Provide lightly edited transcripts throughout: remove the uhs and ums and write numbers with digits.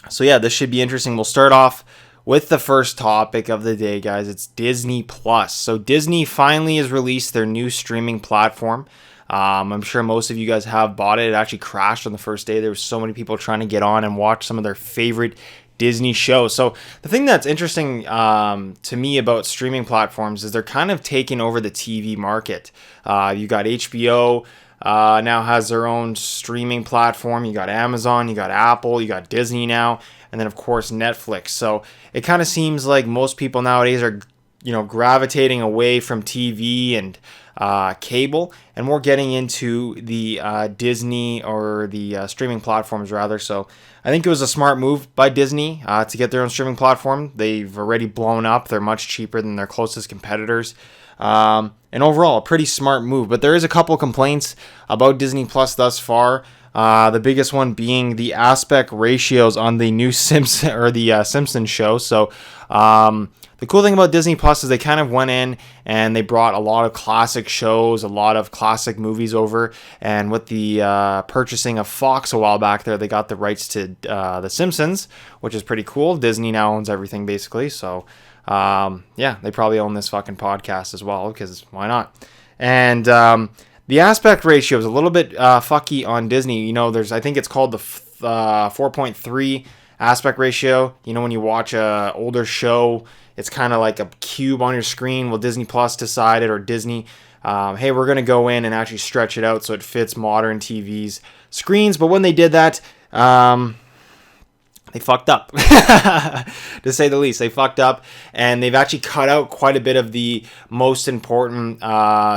So yeah, this should be interesting. We'll start off with the first topic of the day, guys. It's Disney Plus. So Disney finally has released their new streaming platform. I'm sure most of you guys have bought it. It actually crashed on the first day. There were so many people trying to get on and watch some of their favorite Disney shows. So the thing that's interesting to me about streaming platforms is they're kind of taking over the TV market. You got HBO. Now has their own streaming platform. You got Amazon, you got Apple, you got Disney now, and then of course Netflix. So it kind of seems like most people nowadays are, gravitating away from TV and cable, and more getting into the Disney or the streaming platforms rather. So I think it was a smart move by Disney to get their own streaming platform. They've already blown up. They're much cheaper than their closest competitors. And overall, a pretty smart move. But there is a couple complaints about Disney Plus thus far. The biggest one being the aspect ratios on the new Simpsons show. So the cool thing about Disney Plus is they kind of went in and they brought a lot of classic shows, a lot of classic movies over. And with the purchasing of Fox a while back there, they got the rights to The Simpsons, which is pretty cool. Disney now owns everything basically. So yeah, they probably own this fucking podcast as well, because why not? And the aspect ratio is a little bit fucky on Disney. I think it's called the 4.3 aspect ratio. When you watch a older show, it's kind of like a cube on your screen. Well, Disney Plus decided, or Disney, hey, we're going to go in and actually stretch it out so it fits modern TV's screens. But when they did that, they fucked up, to say the least. They fucked up, and they've actually cut out quite a bit of the most important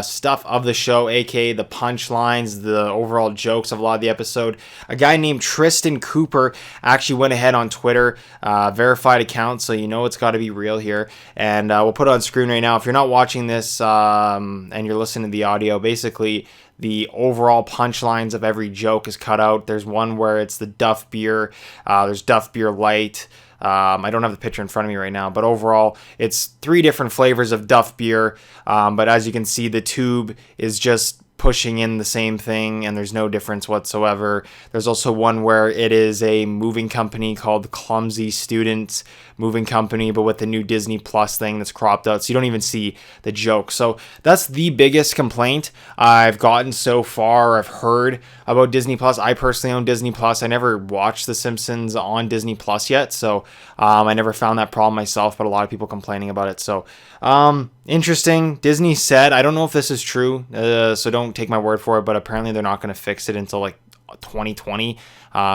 stuff of the show, aka the punchlines, the overall jokes of a lot of the episode. A guy named Tristan Cooper actually went ahead on Twitter, verified account, so it's got to be real here. And we'll put it on screen right now. If you're not watching this and you're listening to the audio, basically the overall punchlines of every joke is cut out. There's one where it's the Duff beer. There's Duff beer light. I don't have the picture in front of me right now, but overall, it's 3 different flavors of Duff beer. But as you can see, the tube is just pushing in the same thing, and there's no difference whatsoever. There's also one where it is a moving company called Clumsy Students Moving Company, but with the new Disney Plus thing that's cropped out, so you don't even see the joke. So that's the biggest complaint I've gotten so far. I've heard about Disney Plus. I personally own Disney Plus. I never watched The Simpsons on Disney Plus yet, so I never found that problem myself, but a lot of people complaining about it. So interesting. Disney said, I don't know if this is true, so don't take my word for it, but apparently they're not going to fix it until like 2020,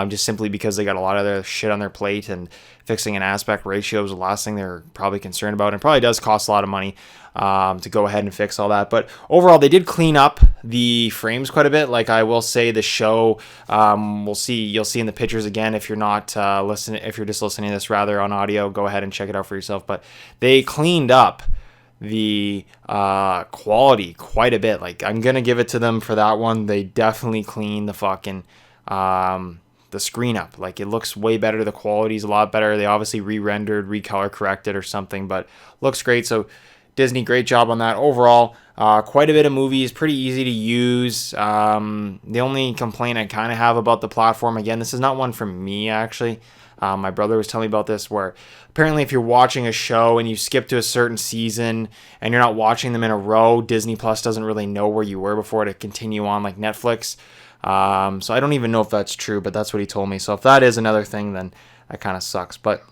just simply because they got a lot of their shit on their plate, and fixing an aspect ratio is the last thing they're probably concerned about. And it probably does cost a lot of money to go ahead and fix all that. But overall, they did clean up the frames quite a bit. Like, I will say the show, you'll see in the pictures again. If you're not listening, if you're just listening to this rather on audio, go ahead and check it out for yourself. But they cleaned up the quality quite a bit. Like, I'm gonna give it to them for that one. They definitely cleaned the fucking the screen up. Like, it looks way better. The quality's a lot better. They obviously re-rendered, recolor corrected or something, but looks great. So Disney, great job on that. Overall, quite a bit of movies, pretty easy to use. The only complaint I kind of have about the platform, again, this is not one from me actually. My brother was telling me about this, where apparently if you're watching a show and you skip to a certain season and you're not watching them in a row, Disney Plus doesn't really know where you were before to continue on like Netflix. So I don't even know if that's true, but that's what he told me. So if that is another thing, then that kind of sucks. But